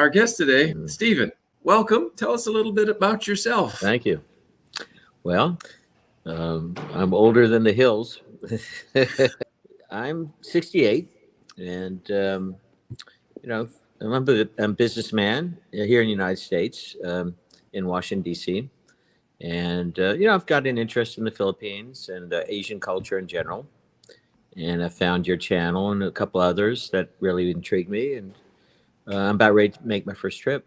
our guest today, Stephen. Welcome. Tell us a little bit about yourself. Thank you. Well, I'm older than the hills. I'm 68, and I'm a businessman here in the United States, in Washington D.C. And I've got an interest in the Philippines and Asian culture in general. And I found your channel and a couple others that really intrigued me. And I'm about ready to make my first trip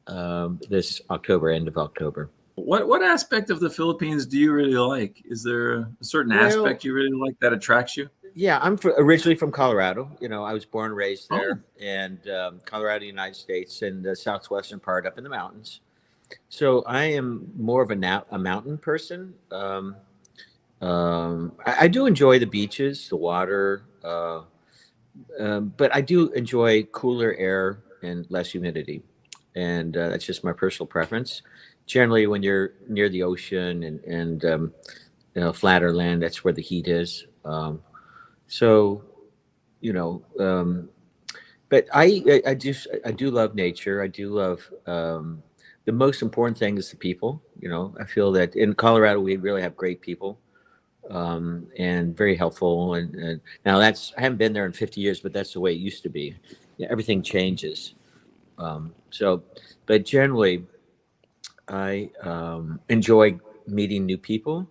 this October, end of October. What aspect of the Philippines do you really like? Is there a certain aspect you really like that attracts you? Yeah, I'm originally from Colorado. I was born and raised there, and Colorado, United States, and the southwestern part up in the mountains. So I am more of a mountain person. I do enjoy the beaches, the water, but I do enjoy cooler air and less humidity, and that's just my personal preference. Generally, when you're near the ocean and flatter land, that's where the heat is. But I do love nature. I do love the most important thing is the people. I feel that in Colorado we really have great people, and very helpful. And now I haven't been there in 50 years, but that's the way it used to be. Yeah, everything changes. But generally, I enjoy meeting new people,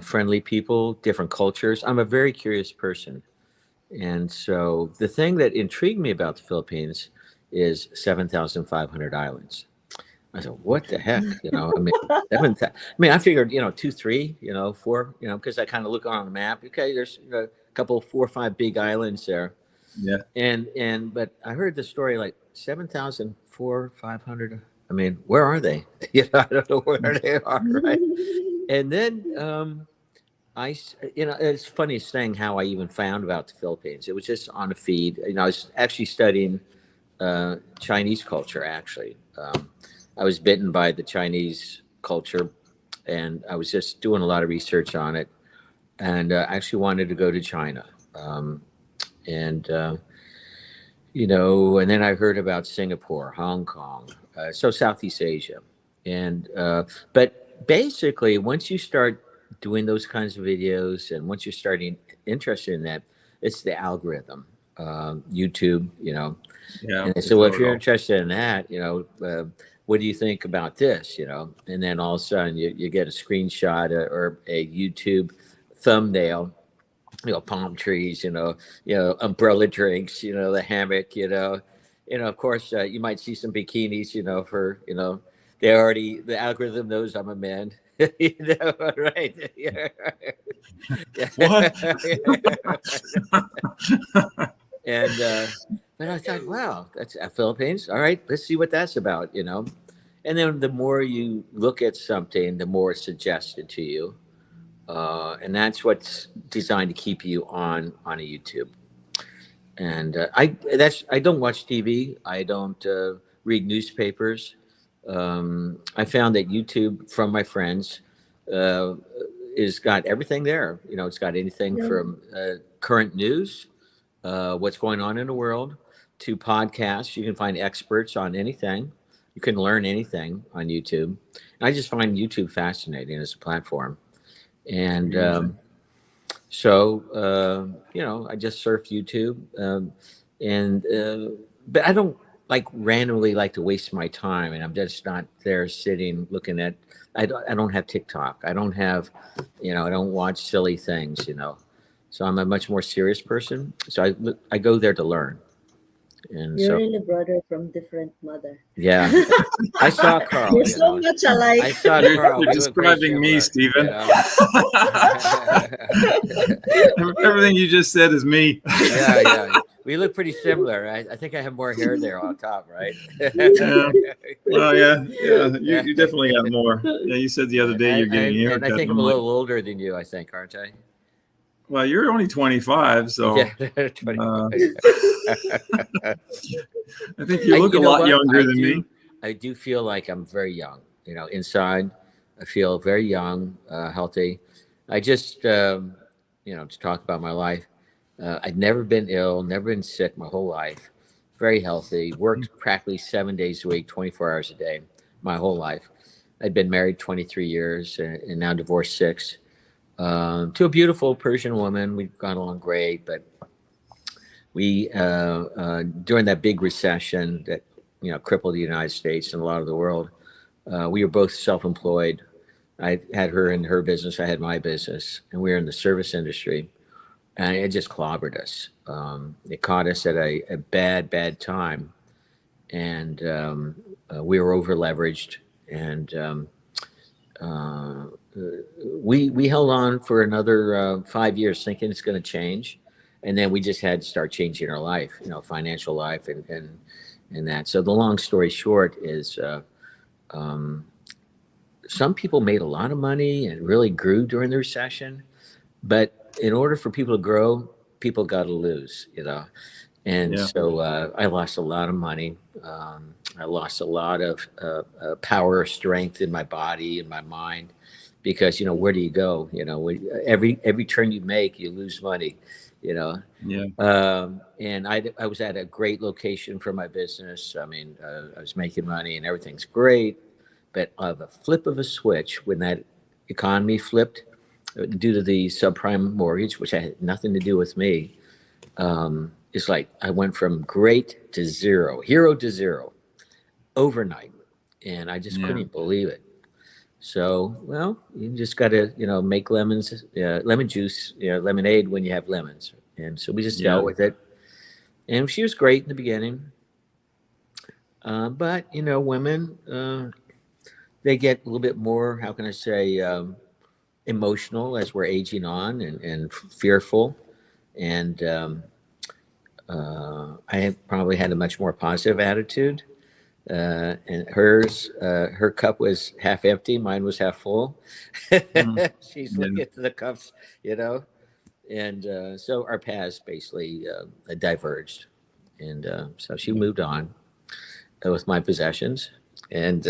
friendly people, different cultures. I'm a very curious person. And so the thing that intrigued me about the Philippines is 7,500 islands. I said, what the heck? I figured, 2, 3, 4, because I kind of look on the map. Okay, there's a couple, 4 or 5 big islands there. Yeah. But I heard the story like 7,500. I mean, where are they? I don't know where they are, right? And then it's the funniest thing how I even found about the Philippines. It was just on a feed. I was actually studying Chinese culture, actually. I was bitten by the Chinese culture, and I was just doing a lot of research on it, and I actually wanted to go to China. And then I heard about Singapore, Hong Kong, so Southeast Asia. But basically, once you start doing those kinds of videos, and once you're starting interested in that, it's the algorithm, YouTube, Yeah. And so if you're interested in that, what do you think about this, And then all of a sudden you get a screenshot or a YouTube thumbnail, palm trees, umbrella drinks, the hammock, of course, you might see some bikinis, the algorithm knows I'm a man. Right? Yeah. What? But I thought, wow, that's Philippines. All right, let's see what that's about, And then the more you look at something, the more it's suggested to you, and that's what's designed to keep you on a YouTube. And I don't watch TV. I don't read newspapers. I found that YouTube, from my friends, is got everything there. It's got anything from current news, what's going on in the world, to podcasts. You can find experts on anything. You can learn anything on YouTube. And I just find YouTube fascinating as a platform. And I just surf YouTube. But I don't randomly like to waste my time, and I'm just not there sitting looking at. I don't have TikTok. I don't have, I don't watch silly things, So I'm a much more serious person. So I go there to learn. And You're really brother from different mother. Yeah, I saw Carl. You're so much alike. I saw Carl. You're describing me, Stephen. Everything you just said is me. Yeah. We look pretty similar. I think I have more hair there on top, right? Yeah. Well, yeah. You definitely got more. Yeah, you said the other day you're getting a haircut. And I think I'm a little older than you, I think, aren't I? Well, you're only 25, so yeah, 25. I think you look a lot younger than me. I do feel like I'm very young. Inside, I feel very young, healthy. I just, to talk about my life, I'd never been ill, never been sick my whole life. very healthy, worked practically 7 days a week, 24 hours a day, my whole life. I'd been married 23 years and now divorced 6, to a beautiful Persian woman. We've gone along great, but we, during that big recession that, crippled the United States and a lot of the world, we were both self-employed. I had her in her business, I had my business, and we were in the service industry, and it just clobbered us. It caught us at a bad time, and we were over leveraged, and we held on for another 5 years thinking it's going to change, and then we just had to start changing our life, financial life, and that. So the long story short is, some people made a lot of money and really grew during the recession, but in order for people to grow, people got to lose, And so I lost a lot of money. I lost a lot of power, strength in my body and my mind, because where do you go? Every turn you make, you lose money. And I was at a great location for my business. I mean, I was making money and everything's great. But of a flip of a switch, when that economy flipped due to the subprime mortgage, which had nothing to do with me, it's like I went from great to zero, hero to zero overnight. And I just couldn't believe it. So, well, you just got to, make lemon juice, lemonade when you have lemons. And so we just dealt with it. And she was great in the beginning. But, women, they get a little bit more, how can I say, emotional as we're aging on, and fearful. And I have probably had a much more positive attitude. And her cup was half empty, mine was half full. She's looking at the cups, and so our paths basically diverged. And so she moved on with my possessions. And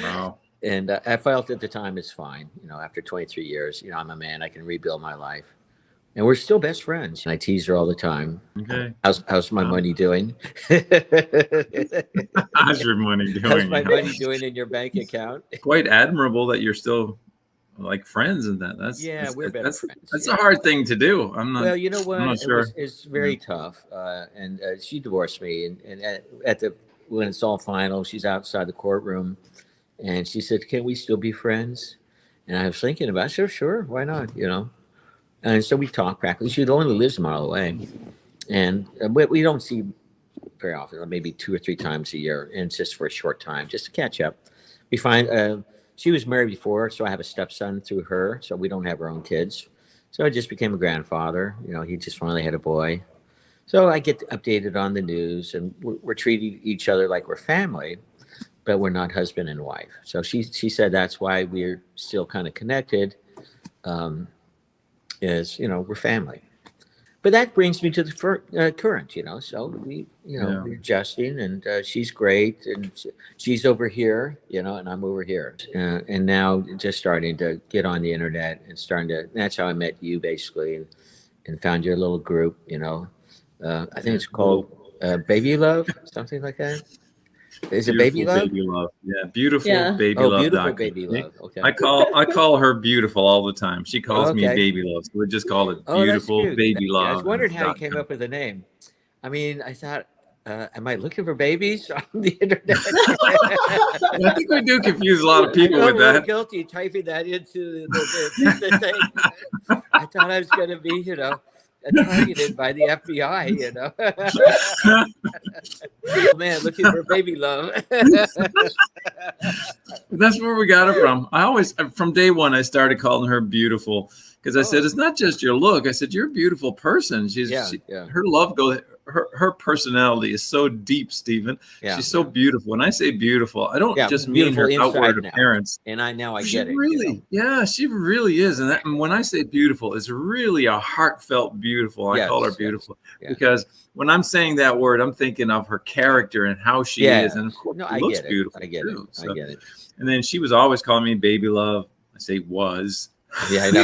Wow. And I felt at the time it's fine. After 23 years, I'm a man. I can rebuild my life, and we're still best friends. And I tease her all the time. Okay. How's my money doing? How's your money doing? How's my money doing in your bank account? Quite admirable that you're still like friends, and that's we're better friends. That's a hard thing to do. I'm not. Well, you know what? I'm not sure. It's very tough. And she divorced me, and when it's all final, she's outside the courtroom, and she said, "Can we still be friends?" And I was thinking about it. Sure, why not? And so we talked practically. She only lives a mile away, and we don't see very often, maybe 2 or 3 times a year, and it's just for a short time, just to catch up. We find she was married before, so I have a stepson through her, so we don't have our own kids. So I just became a grandfather. He just finally had a boy. So I get updated on the news, and we're treating each other like we're family, but we're not husband and wife. So she said that's why we're still kind of connected, is, we're family. But that brings me to the current, so we're adjusting, and she's great, and she's over here, and I'm over here. And now just starting to get on the internet and that's how I met you basically, and found your little group, I think it's called Baby Love, something like that. Is it Baby Love? Baby Love. Yeah, beautiful Baby Oh, Love. beautiful Baby Love. Okay. I call her beautiful all the time. She calls me Baby Love. So we just call it beautiful Baby Love. I was wondering how you came up with the name. I mean, I thought, am I looking for babies on the internet? I think we do confuse a lot of people with that. I'm guilty typing that into the thing. I thought I was going to be, targeted by the FBI, Man, looking for baby love. That's where we got it from. From day one, I started calling her beautiful, because I said, it's not just your look. I said, you're a beautiful person. Her love goes, her personality is so deep, Stephen. She's so beautiful. When I say beautiful, I don't just mean her outward appearance. And I get it. Really, she really is. And when I say beautiful, it's really a heartfelt beautiful. I call her beautiful because when I'm saying that word, I'm thinking of her character and how she is. And of course, she looks beautiful. I get it. And then she was always calling me Baby Love. I say was. Yeah, I know.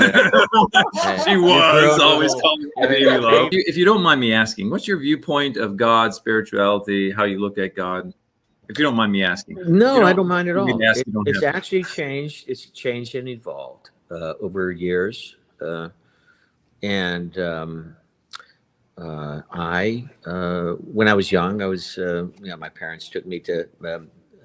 She was always calling me baby love. If you don't mind me asking, what's your viewpoint of God, spirituality, how you look at God? If you don't mind me asking. No, I don't mind at all. It's actually changed. It's changed and evolved over years. And when I was young, my parents took me to a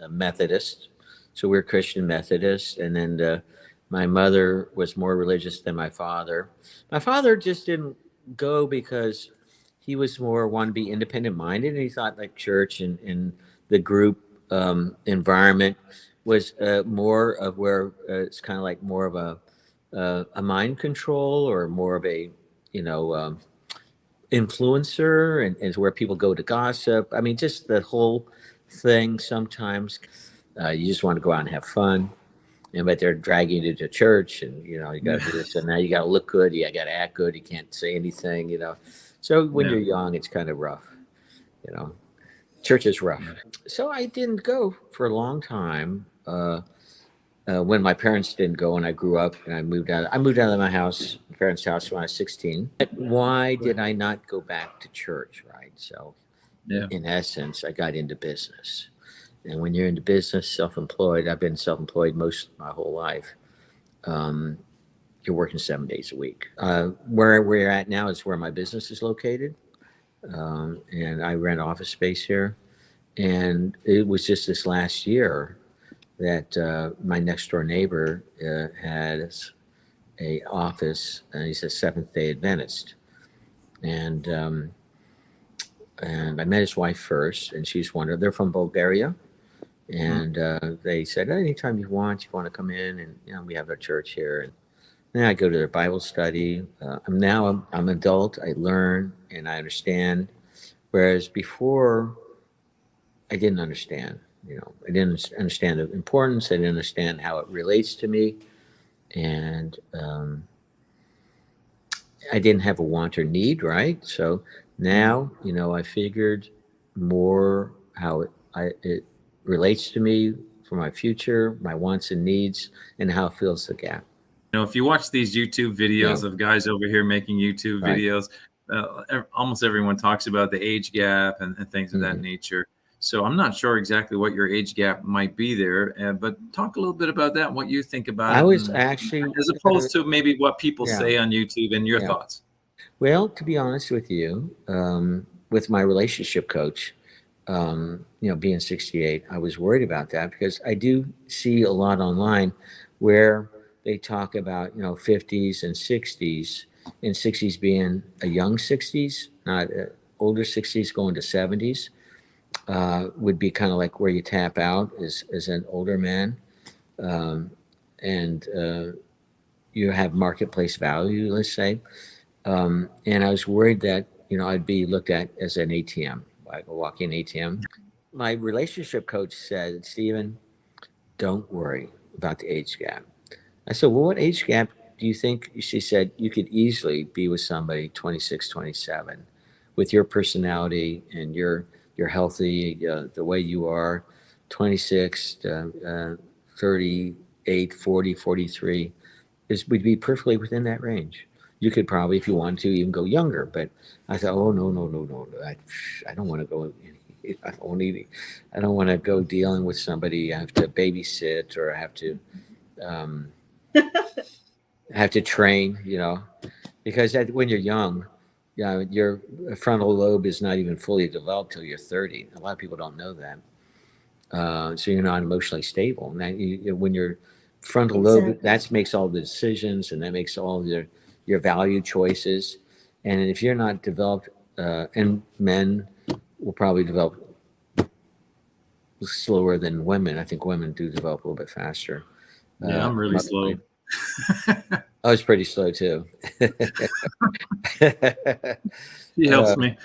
Methodist. So we're Christian Methodists. And then my mother was more religious than my father. My father just didn't go because he was wanted to be independent minded. And he thought like church and the group environment was more of where it's kind of like more of a mind control or more of a, influencer and where people go to gossip. I mean, just the whole thing. Sometimes you just want to go out and have fun, but they're dragging you to church, and you got to do this, and now you got to look good, you got to act good, you can't say anything, So when you're young, it's kind of rough, Church is rough. So I didn't go for a long time. When my parents didn't go, and I grew up and I moved out of my parents' house when I was 16. But why did I not go back to church, right? So in essence, I got into business. And when you're into business, self-employed, I've been self-employed most of my whole life. You're working 7 days a week. Where we're at now is where my business is located. And I rent office space here. And it was just this last year that my next door neighbor had a office, and he's a Seventh-day Adventist, and I met his wife first, and she's they're from Bulgaria, and they said anytime you want to come in, and we have our church here, and then I go to their Bible study. I'm adult, I learn and I understand, whereas before I didn't understand. I didn't understand the importance. I didn't understand how it relates to me. And I didn't have a want or need, right? So now, I figured more how it relates to me for my future, my wants and needs, and how it fills the gap. If you watch these YouTube videos of guys over here making YouTube videos, almost everyone talks about the age gap and things of that nature. So I'm not sure exactly what your age gap might be there, but talk a little bit about that, what you think about it. I was actually... As opposed to maybe what people say on YouTube and your thoughts. Well, to be honest with you, with my relationship coach, being 68, I was worried about that because I do see a lot online where they talk about, 50s and 60s, and 60s being a young 60s, not older 60s going to 70s. Would be kind of like where you tap out as an older man, and you have marketplace value, let's say. And I was worried that I'd be looked at as an ATM, like a walking ATM. My relationship coach said, "Stephen, don't worry about the age gap." I said, "Well, what age gap do you think?" She said, "You could easily be with somebody 26, 27, with your personality and you're healthy, the way you are, 26, 38, 40, 43, would be perfectly within that range. You could probably, if you wanted to, even go younger." But I thought, oh, no. I don't want to go. I don't want to go dealing with somebody I have to babysit or I have to train, because when you're young, your frontal lobe is not even fully developed till you're 30. A lot of people don't know that. So you're not emotionally stable. And when your frontal lobe, that makes all the decisions, and that makes all your value choices. And if you're not developed, and men will probably develop slower than women. I think women do develop a little bit faster. Yeah, I'm really slow. I was pretty slow too. He helps me.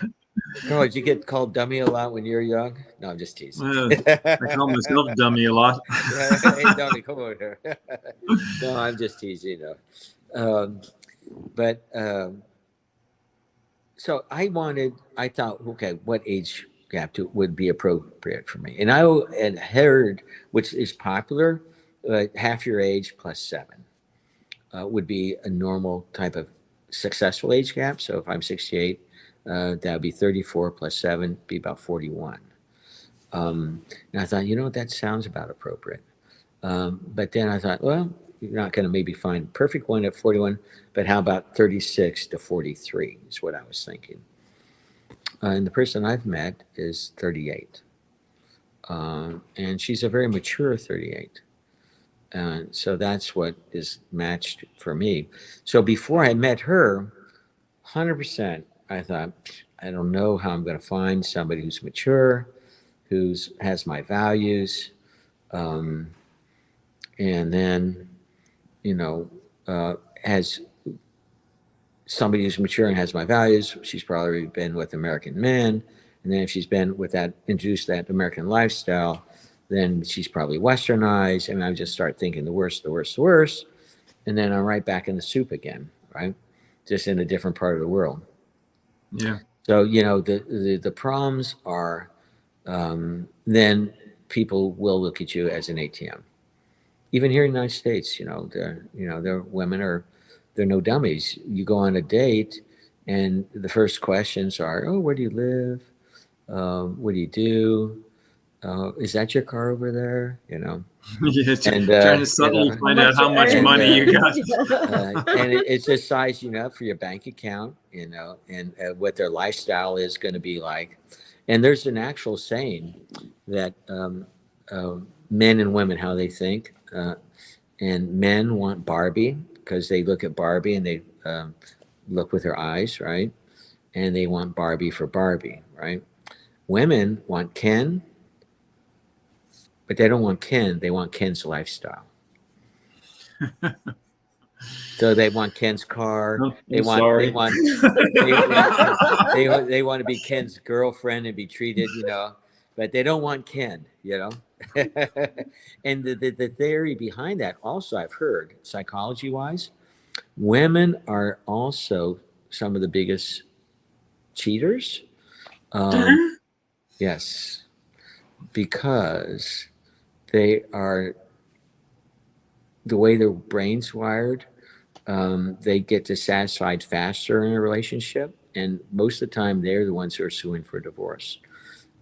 Oh, did you get called dummy a lot when you were young? No, I'm just teasing. I call myself dummy a lot. Hey, dummy, come over here. No, I'm just teasing. So I thought, okay, what age gap would be appropriate for me? And I had heard, which is popular, half your age plus 7. would be a normal type of successful age gap. So if I'm 68, that would be 34 plus 7, be about 41. And I thought, that sounds about appropriate. But then I thought, well, you're not going to maybe find a perfect one at 41, but how about 36 to 43 is what I was thinking. And the person I've met is 38. And she's a very mature 38. And so that's what is matched for me. So before I met her, 100%, I thought, I don't know how I'm going to find somebody who's mature, has my values, and then, has somebody who's mature and has my values. She's probably been with American men. And then if she's been introduced that American lifestyle, then she's probably westernized. And I just start thinking the worst. And then I'm right back in the soup again, right? Just in a different part of the world. Yeah. So, the problems are, then people will look at you as an ATM. Even here in the United States, their women they're no dummies. You go on a date and the first questions are, oh, where do you live? What do you do? Is that your car over there? Yeah, and, trying to subtly find out how much money you got. And it's just sizing up for your bank account, and what their lifestyle is going to be like. And there's an actual saying that men and women, how they think, and men want Barbie because they look at Barbie and they look with their eyes, right? And they want Barbie for Barbie, right? Women want Ken, but they don't want Ken. They want Ken's lifestyle. So they want Ken's car. They want to be Ken's girlfriend and be treated, but they don't want Ken, And the theory behind that also, I've heard, psychology-wise, women are also some of the biggest cheaters. Yes, because they are, the way their brain's wired, they get dissatisfied faster in a relationship, and most of the time they're the ones who are suing for divorce.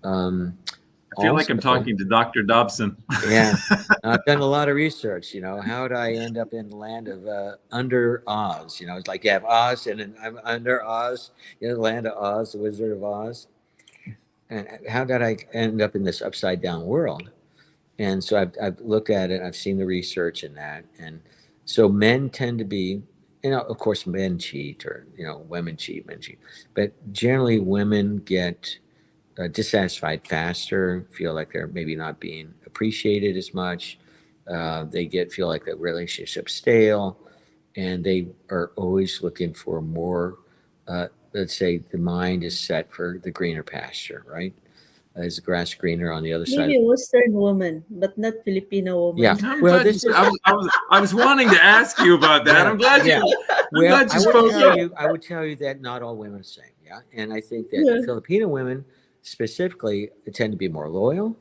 I feel like I'm talking to Dr. Dobson. Yeah, I've done a lot of research. How would I end up in the land of under Oz? It's like you have Oz, and then I'm under Oz, the land of Oz, the Wizard of Oz. And how did I end up in this upside down world? And so I've looked at it. I've seen the research in that, and so men tend to be, of course, men cheat, or women cheat, men cheat, but generally women get dissatisfied faster, feel like they're maybe not being appreciated as much. They feel like the relationship's stale, and they are always looking for more. Let's say the mind is set for the greener pasture, right? Is the grass greener on the other side? Maybe Western woman, but not Filipino woman. Yeah. Well, I was wanting to ask you about that. I'm glad you. Well, I would tell you that not all women are the same. Yeah, and I think that Filipino women specifically tend to be more loyal,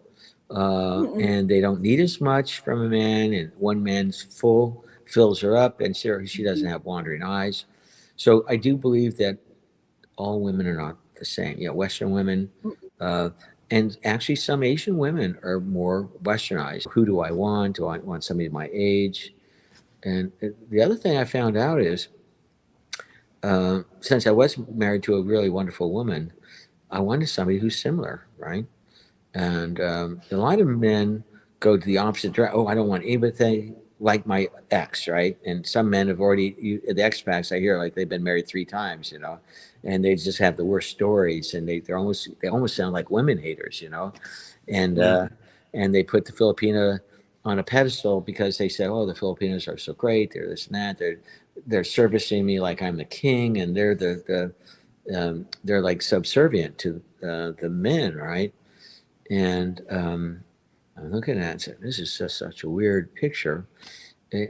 and they don't need as much from a man. And one man's fills her up, and she doesn't have wandering eyes. So I do believe that all women are not the same. Western women, and actually some Asian women are more westernized. Who do I want? Do I want somebody my age? And the other thing I found out is, since I was married to a really wonderful woman, I wanted somebody who's similar, right? And a lot of men go to the opposite direction. Oh, I don't want anybody like my ex, right? And some men have already, the expats I hear, like they've been married 3 times, and they just have the worst stories, and they almost sound like women haters, and and they put the Filipina on a pedestal because they say, oh, the Filipinos are so great, they're this and that, they're servicing me like I'm the king, and they're they're like subservient to the men, right? And I'm looking at it. This is just such a weird picture.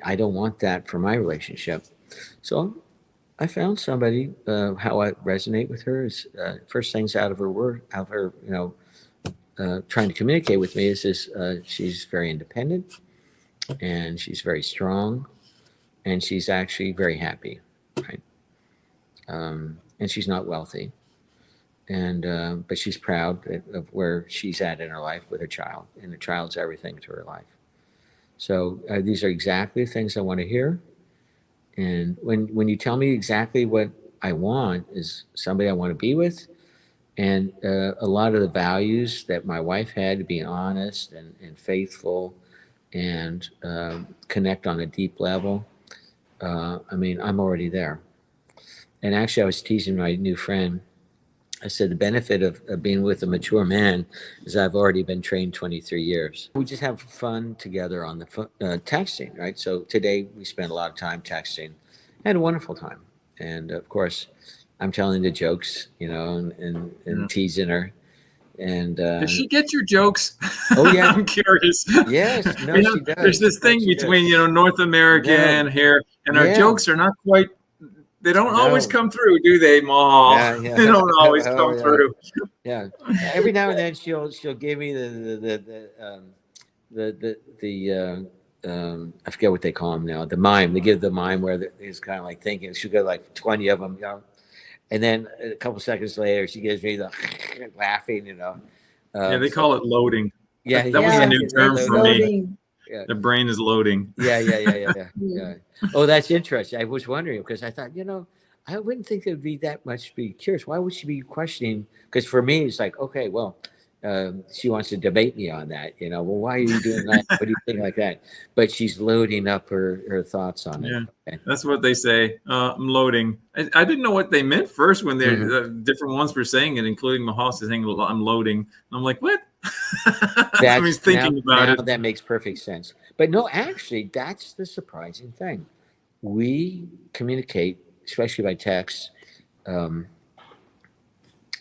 I don't want that for my relationship. So I found somebody. How I resonate with her is first things out of her trying to communicate with me is she's very independent, and she's very strong, and she's actually very happy, right? And she's not wealthy, and but she's proud of where she's at in her life with her child, and the child's everything to her life. So these are exactly the things I want to hear. And when you tell me exactly what I want is somebody I want to be with, and a lot of the values that my wife had, to be honest and faithful and connect on a deep level, I mean, I'm already there. And actually, I was teasing my new friend. I said the benefit of being with a mature man is I've already been trained 23 years. We just have fun together on the texting, right? So today we spent a lot of time texting. Had a wonderful time. And of course, I'm telling the jokes, you know, and teasing her. And does she get your jokes? Oh yeah, I'm curious. Yes, no, she does. There's this thing between North American here, and our jokes are not quite. They don't always come through, do they, Mahal? Yeah. They don't always come through. Yeah, every now and then she'll give me I forget what they call them now. The mime. They give the mime where it's kind of like thinking. She'll get like 20 of them, you know. And then a couple seconds later, she gives me the laughing, you know. Yeah, they call it loading. Yeah, that was a new term for me. Yeah. The brain is loading. Yeah. Oh, that's interesting. I was wondering because I thought, you know, I wouldn't think there'd be that much be curious. Why would she be questioning? Because for me, it's like, okay, well, she wants to debate me on that. You know, well, why are you doing that? What do you think like that? But she's loading up her thoughts on it. Yeah, okay. That's what they say. I'm loading. I didn't know what they meant first when they different ones were saying it, including Mahal saying I'm loading. And I'm like, what? I was thinking about it. That makes perfect sense. But no, actually, that's the surprising thing. We communicate, especially by text,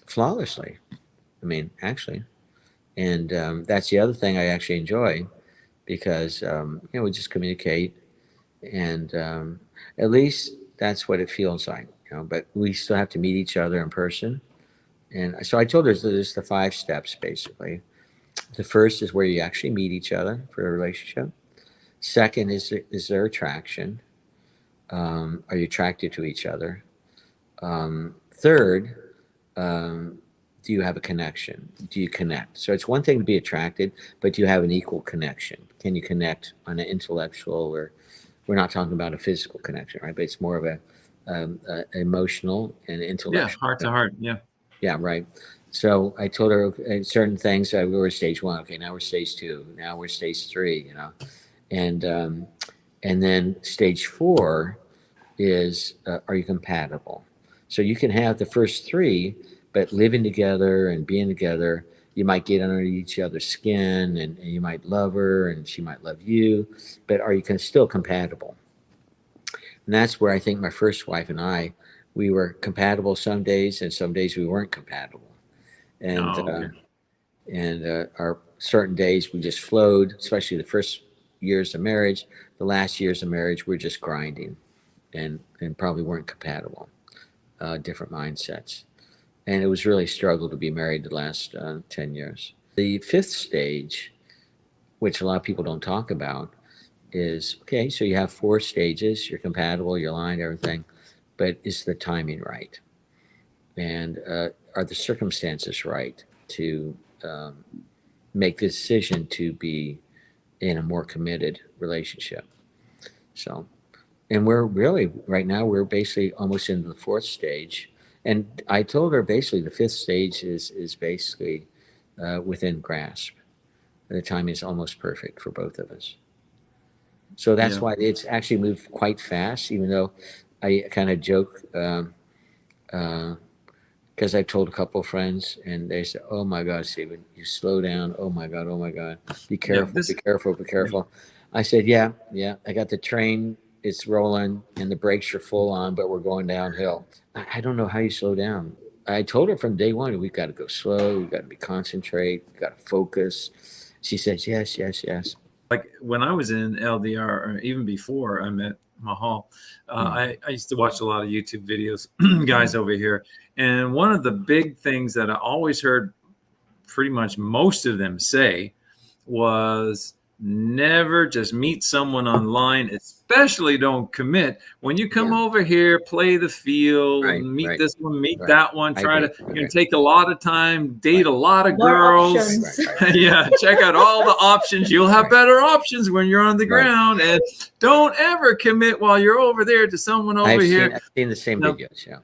flawlessly. I mean, actually. And that's the other thing I actually enjoy because, you know, we just communicate and at least that's what it feels like, you know, but we still have to meet each other in person. And so I told her there's the 5 steps, basically. The first is where you actually meet each other for a relationship. Second is there attraction? Are you attracted to each other? Third, do you have a connection? Do you connect? So it's one thing to be attracted, but do you have an equal connection? Can you connect on an intellectual, or we're not talking about a physical connection, right? But it's more of a emotional and intellectual. Yeah, heart to heart. Yeah. Yeah, right. So I told her certain things. We were stage 1. Okay, now we're stage 2. Now we're stage 3. You know, and then stage 4 is are you compatible? So you can have the first 3, but living together and being together, you might get under each other's skin, and you might love her, and she might love you, but are you still compatible? And that's where I think my first wife and I, we were compatible some days, and some days we weren't compatible. And our certain days we just flowed, especially the first years of marriage. The last years of marriage, we're just grinding, and probably weren't compatible, different mindsets. And it was really a struggle to be married the last 10 years. The 5th stage, which a lot of people don't talk about, is, okay, so you have 4 stages, you're compatible, you're aligned, everything, but is the timing right? And are the circumstances right to make the decision to be in a more committed relationship? So, and we're really, right now, we're basically almost into the 4th stage. And I told her basically the 5th stage is basically within grasp. The timing is almost perfect for both of us. So that's why it's actually moved quite fast, even though I kind of joke because I told a couple of friends and they said, "Oh my God, Stephen, you slow down. Oh my God. Be careful, be careful. I said, yeah. I got the train, it's rolling and the brakes are full on, but we're going downhill. I don't know how you slow down. I told her from day 1, we've got to go slow. We've got to be concentrate. We've got to focus. She says, yes. Like when I was in LDR, or even before I met Mahal, I used to watch a lot of YouTube videos, guys over here. And one of the big things that I always heard pretty much most of them say was never just meet someone online, especially don't commit. When you come over here, play the field, meet this one, meet that one, try to take a lot of time, date a lot of girls. Yeah, check out all the options. You'll have better options when you're on the ground, and don't ever commit while you're over there to someone over here. I've seen the same videos. Yeah.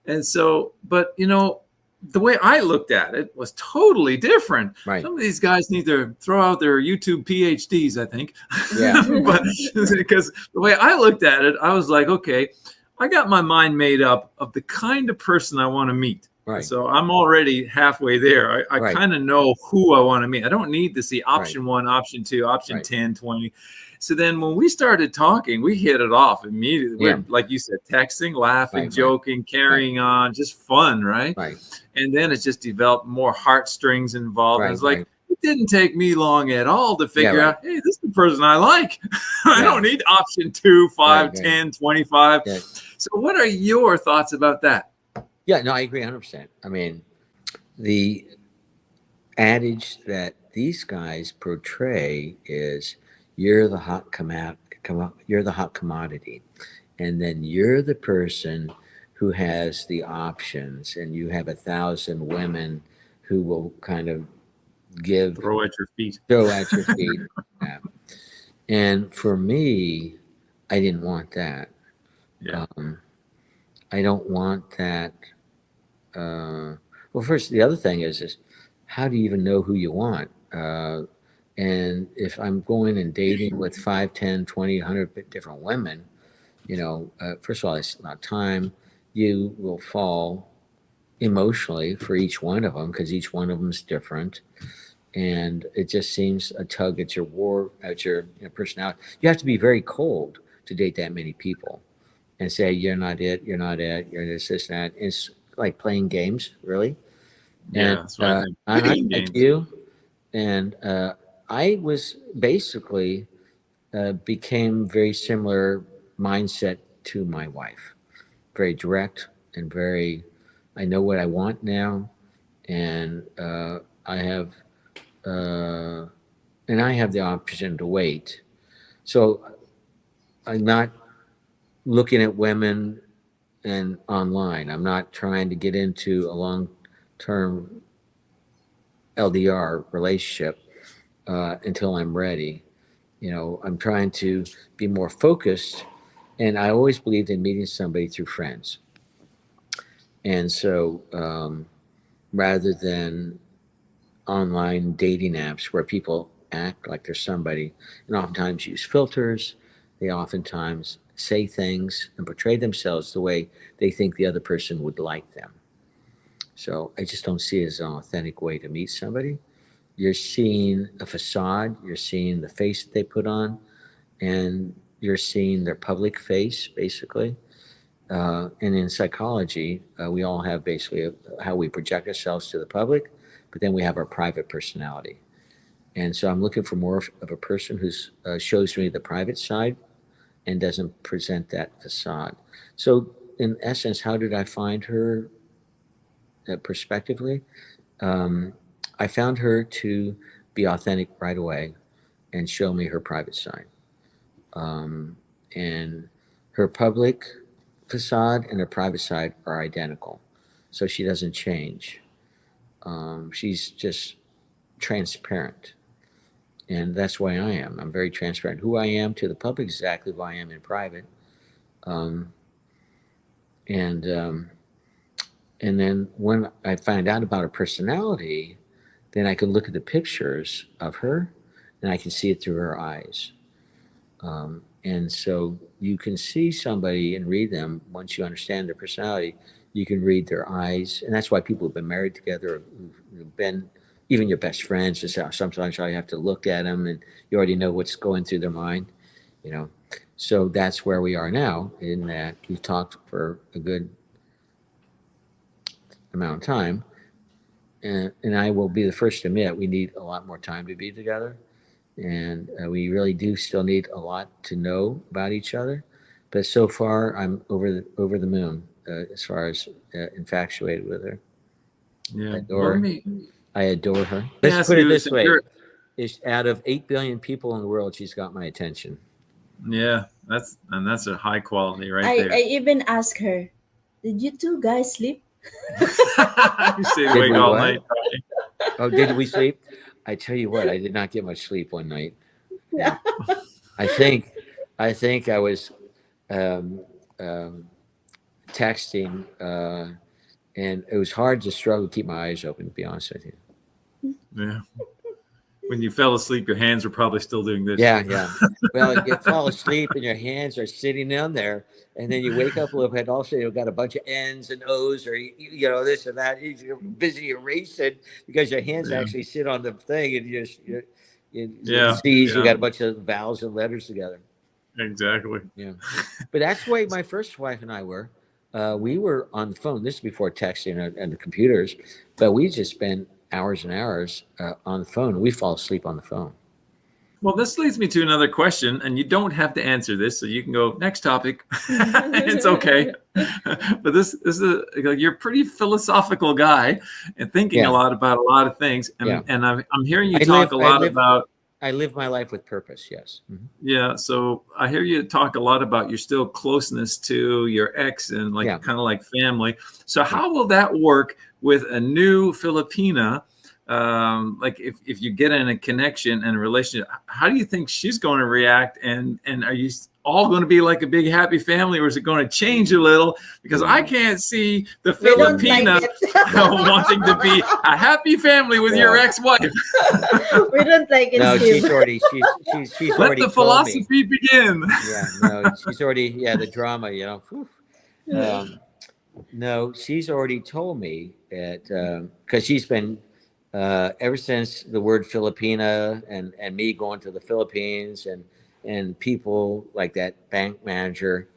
And so, but you know, the way I looked at it was totally different. Some of these guys need to throw out their YouTube PhDs, I think. Yeah. But because the way I looked at it, I was like, okay, I got my mind made up of the kind of person I want to meet. So I'm already halfway there. I kind of know who I want to meet. I don't need to see option 1, option 2, option 10, 20. So then when we started talking, we hit it off immediately. We're, like you said, texting, laughing, joking, carrying on, just fun, right? And then it just developed more heartstrings involved. It was like, it didn't take me long at all to figure out, hey, this is the person I like. I don't need option 2, 5, 10, 25. So what are your thoughts about that? Yeah, no, I agree 100%. I mean, the adage that these guys portray is you're the hot commodity, and then you're the person who has the options, and you have 1,000 women who will kind of throw at your feet. Yeah. And for me, I didn't want that. I don't want that. Well, first, the other thing is how do you even know who you want? And if I'm going and dating with 5, 10, 20, 100 different women, you know, first of all, it's not time. You will fall emotionally for each one of them because each one of them is different. And it just seems a tug at your personality. You have to be very cold to date that many people and say, you're not it, you're this, that. It's like playing games, really. Yeah, that's what I think. I'm like you. And I was basically became very similar mindset to my wife. Very direct and I know what I want now. And I have the option to wait. So I'm not looking at women and online. I'm not trying to get into a long-term LDR relationship until I'm ready. You know, I'm trying to be more focused, and I always believed in meeting somebody through friends. And so rather than online dating apps where people act like they're somebody and oftentimes use filters, they oftentimes say things and portray themselves the way they think the other person would like them. So I just don't see it as an authentic way to meet somebody. You're seeing a facade, you're seeing the face that they put on, and you're seeing their public face, basically. And in psychology, we all have basically how we project ourselves to the public, but then we have our private personality. And so I'm looking for more of a person who shows me the private side and doesn't present that facade. So in essence, how did I find her prospectively? I found her to be authentic right away and show me her private side. And her public facade and her private side are identical. So she doesn't change. She's just transparent. And that's why I am. I'm very transparent. Who I am to the public is exactly who I am in private. And then when I find out about her personality, then I can look at the pictures of her and I can see it through her eyes. And so you can see somebody and read them once you understand their personality. You can read their eyes. And that's why people who've been married together, who've been even your best friends, just sometimes you have to look at them and you already know what's going through their mind, you know. So that's where we are now, in that we've talked for a good amount of time. And I will be the first to admit we need a lot more time to be together. And we really do still need a lot to know about each other. But so far, I'm over the moon as far as infatuated with her. Yeah, I adore her. Let's put it this way. is out of 8 billion people in the world, she's got my attention. Yeah, that's a high quality right there. I even asked her, did you two guys sleep? You stayed awake all night. Oh, did we sleep? I tell you what, I did not get much sleep one night. Yeah. I think I was texting, and it was hard to struggle to keep my eyes open, to be honest with you. Yeah. When you fell asleep, your hands were probably still doing this. Yeah. Well, you fall asleep and your hands are sitting down there, and then you wake up a little bit. Also, you've got a bunch of N's and O's, or this and that. You're busy erasing because your hands actually sit on the thing, and you got a bunch of vowels and letters together. Exactly. Yeah, but that's the way my first wife and I were. We were on the phone. This is before texting and the computers, but we just spent hours and hours on the phone. We fall asleep on the phone. Well, this leads me to another question, and you don't have to answer this, so you can go next topic. It's okay. But this is you're a pretty philosophical guy and thinking a lot about a lot of things. And I'm hearing you talk a lot about. I live my life with purpose. Yes. Mm-hmm. Yeah. So I hear you talk a lot about your still closeness to your ex and kind of like family. So how will that work with a new Filipina? Like if you get in a connection and a relationship, how do you think she's going to react? And are you all going to be like a big happy family, or is it going to change a little? Because I can't see the Filipina wanting to be a happy family with your ex-wife. We don't like it. No, Steve. she's already Let the philosophy begin. Yeah, no, she's already the drama. No, she's already told me that because she's been ever since the word Filipina and me going to the Philippines and people like that bank manager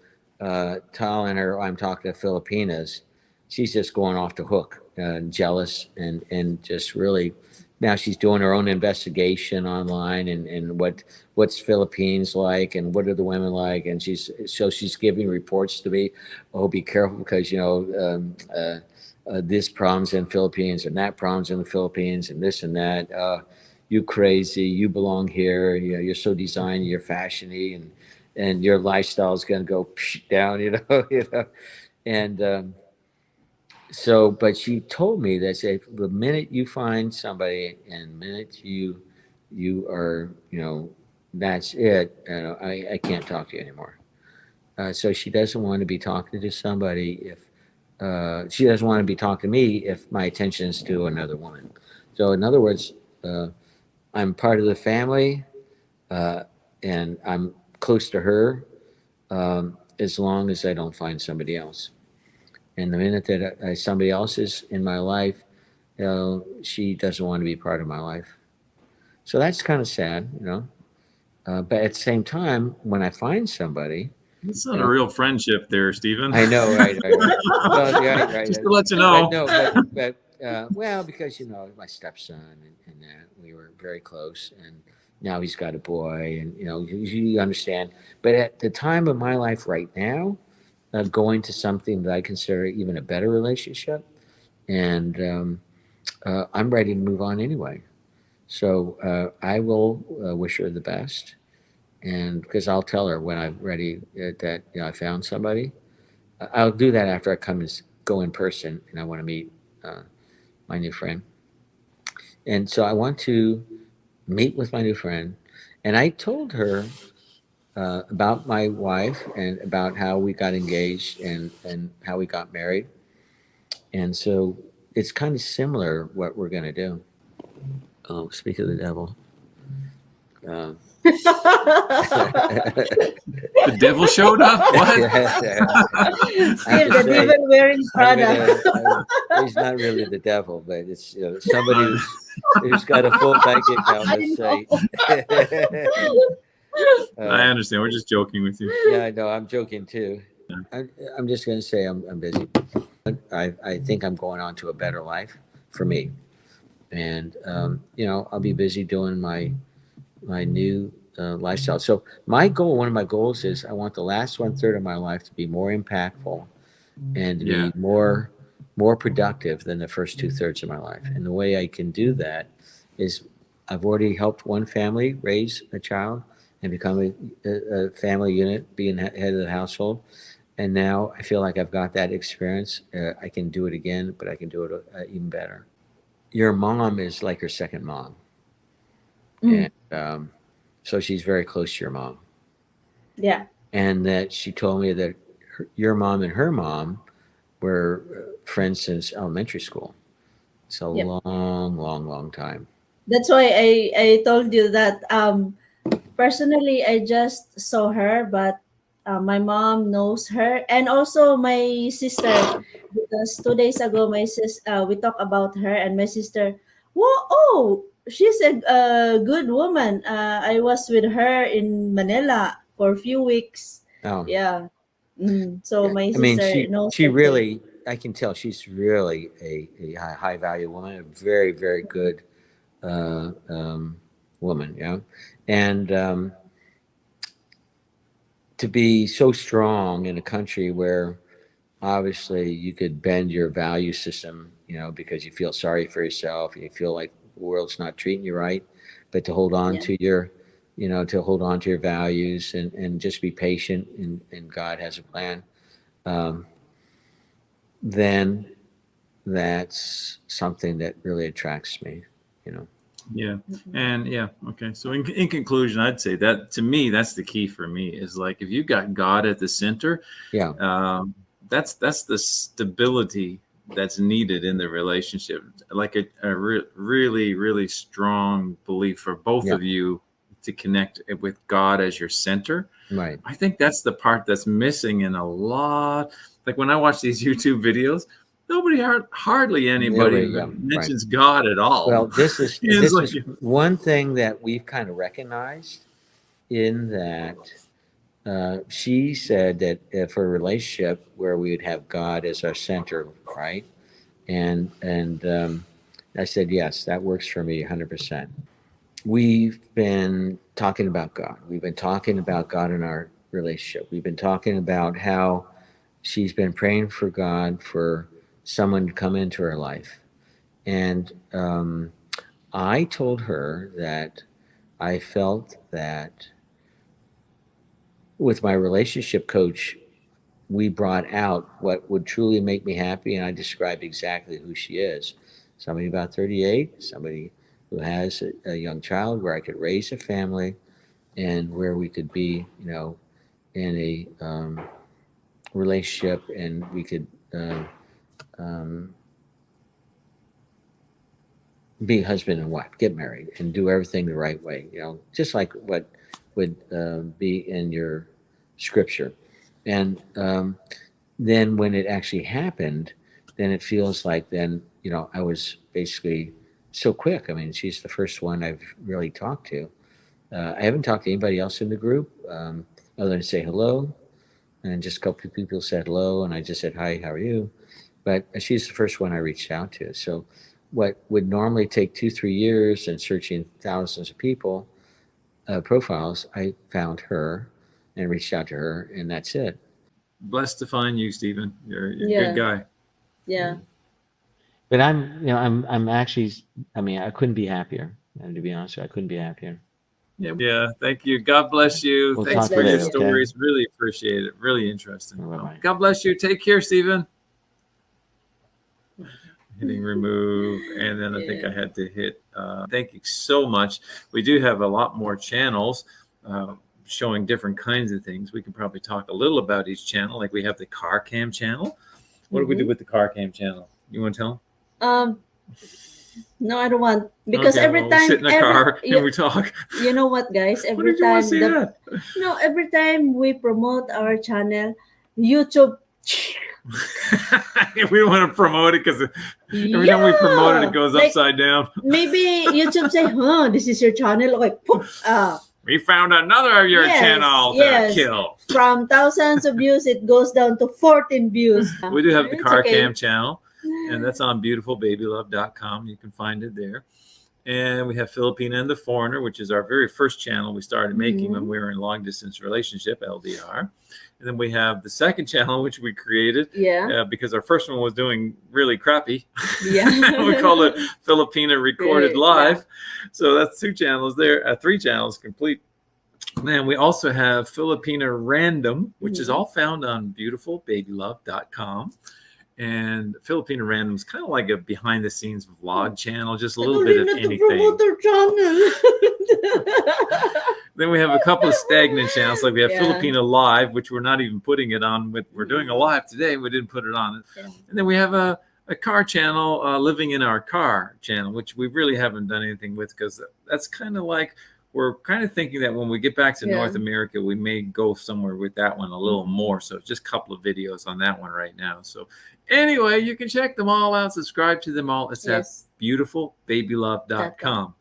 telling her I'm talking to Filipinas, she's just going off the hook, jealous and just really. Now she's doing her own investigation online and what's Philippines like and what are the women like, and she's giving reports to me. Oh, be careful because this problem's in Philippines and that problem's in the Philippines and this and that. You crazy, you belong here. You're so designy, you're fashiony, and your lifestyle is going to go down. And so, but she told me that the minute you find somebody and the minute you are, that's it. I can't talk to you anymore. So she doesn't want to be talking to somebody if she doesn't want to be talking to me if my attention is to another woman. So in other words, I'm part of the family, and I'm close to her as long as I don't find somebody else. And the minute that somebody else is in my life, she doesn't want to be part of my life. So that's kind of sad, But at the same time, when I find somebody, it's not a real friendship there, Stephen. I know, right? Well, right. Just to let you know. But well, because my stepson and that we were very close, and now he's got a boy, and you understand. But at the time of my life right now, going to something that I consider even a better relationship, and I'm ready to move on anyway. So I will wish her the best, and because I'll tell her when I'm ready that I found somebody. I'll do that after I go in person, and I want to meet my new friend. And so I want to meet with my new friend, and I told her about my wife and about how we got engaged and how we got married. And so it's kind of similar what we're going to do. Oh, speak of the devil. The devil showed up? What? Steve, the devil wearing Prada. He's not really the devil, but it's somebody who's got a full bank account, let's say. I understand. We're just joking with you. Yeah, I know. I'm joking too. Yeah. I'm just going to say I'm busy. I think I'm going on to a better life for me. And, I'll be busy doing my new lifestyle. So one of my goals is I want the last 1/3 of my life to be more impactful and to be more productive than the first 2/3 of my life. And the way I can do that is I've already helped one family raise a child and become a family unit, being head of the household. And now I feel like I've got that experience. I can do it again, but I can do it even better. Your mom is like your second mom. Mm. And so she's very close to your mom. Yeah. And that she told me that your mom and her mom were friends since elementary school. It's a Yep. long time. That's why I told you that personally I just saw her, but my mom knows her, and also my sister, because 2 days ago my we talked about her, and my sister, whoa, oh, she's a good woman. I was with her in Manila for a few weeks. Oh, Yeah. So yeah. my I mean, sister knows she her too. really, I can tell she's really a high value woman, a very good woman, yeah. And to be so strong in a country where obviously you could bend your value system, because you feel sorry for yourself, you feel like the world's not treating you right, but to hold on Yeah. to your, to hold on to your values and just be patient, and God has a plan. Um, then that's something that really attracts me, you know. Yeah. And yeah. Okay. So in conclusion, I'd say that to me, that's the key for me is like, if you've got God at the center, Yeah. that's the stability that's needed in the relationship. Like really strong belief for both Yeah. of you to connect with God as your center. Right. I think that's the part that's missing in a lot. Like when I watch these YouTube videos, hardly anybody Yeah. Right. mentions God at all. Well, this is It's like, one thing that we've kind of recognized, in that she said that for a relationship where we would have God as our center, right? And I said, yes, that works for me 100%. We've been talking about God. We've been talking about God in our relationship. We've been talking about how she's been praying for God for someone to come into her life. And I told her that I felt that with my relationship coach, we brought out what would truly make me happy, and I described exactly who she is. Somebody about 38, somebody who has a young child, where I could raise a family, and where we could be, in a relationship, and we could um, be husband and wife, get married, and do everything the right way, just like what would be in your scripture. And then when it actually happened, then it feels like then, I was basically so quick. I mean, she's the first one I've really talked to. I haven't talked to anybody else in the group, other than say hello. And just a couple of people said hello, and I just said, hi, how are you? But she's the first one I reached out to. So what would normally take 2-3 years and searching thousands of people, profiles, I found her and reached out to her, and that's it. blessed to find you, Stephen. You're a Yeah. good guy. Yeah. But I'm actually, I mean, I couldn't be happier. And to be honest with you, I couldn't be happier. Yeah. Thank you. God bless you. We'll Thanks talk for your later, okay? stories. Really appreciate it. Really interesting. Bye-bye. God bless you. Take care, Stephen. Hitting remove, and then I think I had to hit thank you so much. We do have a lot more channels showing different kinds of things. We can probably talk a little about each channel. Like we have the car cam channel. What do we do with the car cam channel? You want to tell them? No, I don't want, because every we time sit in a car and we talk. You know what, guys? What did you want to see that? No, every time we promote our channel, YouTube. We don't want to promote it because every time we promote it, it goes like, upside down. Maybe YouTube say, "Huh, this is your channel." Like, poof, we found another of your channel to kill. From thousands of views, it goes down to 14 views. We do have the car cam channel, and that's on beautifulbabylove.com. You can find it there. And we have Filipina and the Foreigner, which is our very first channel we started making when we were in long distance relationship, LDR. And then we have the second channel, which we created because our first one was doing really crappy. We call it Filipina Recorded Live. So that's 2 channels there, 3 channels complete. And we also have Filipina Random, which is all found on beautifulbabylove.com. And Filipina Random is kind of like a behind the scenes vlog channel, just a little bit of anything. Then we have a couple of stagnant channels, like we have Filipina Live, which we're not even putting it on. We're doing a live today, we didn't put it on. And then we have a car channel, Living in Our Car channel, which we really haven't done anything with, because that's kind of like, we're kind of thinking that when we get back to North America, we may go somewhere with that one a little more. So just a couple of videos on that one right now. So anyway, you can check them all out. Subscribe to them all. It's at beautifulbabylove.com.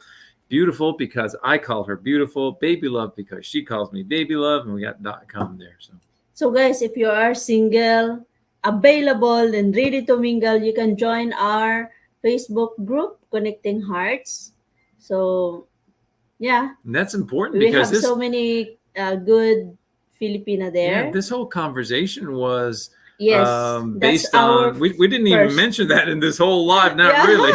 Beautiful because I call her beautiful. Baby Love because she calls me Baby Love. And we got .com there. So guys, if you are single, available, and ready to mingle, you can join our Facebook group, Connecting Hearts. So yeah, and that's important we because have so many good Filipina there. Yeah, this whole conversation was based on we didn't even mention that in this whole live, not really.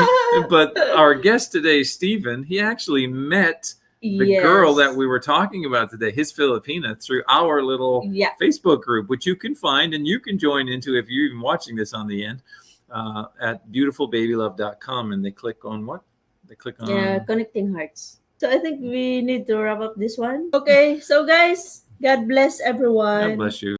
But our guest today, Stephen, he actually met the girl that we were talking about today, his Filipina, through our little Facebook group, which you can find and you can join into if you're even watching this on the end at beautifulbabylove.com. And they click on what? They click on Connecting Hearts. So I think we need to wrap up this one. Okay, so guys, God bless everyone. God bless you.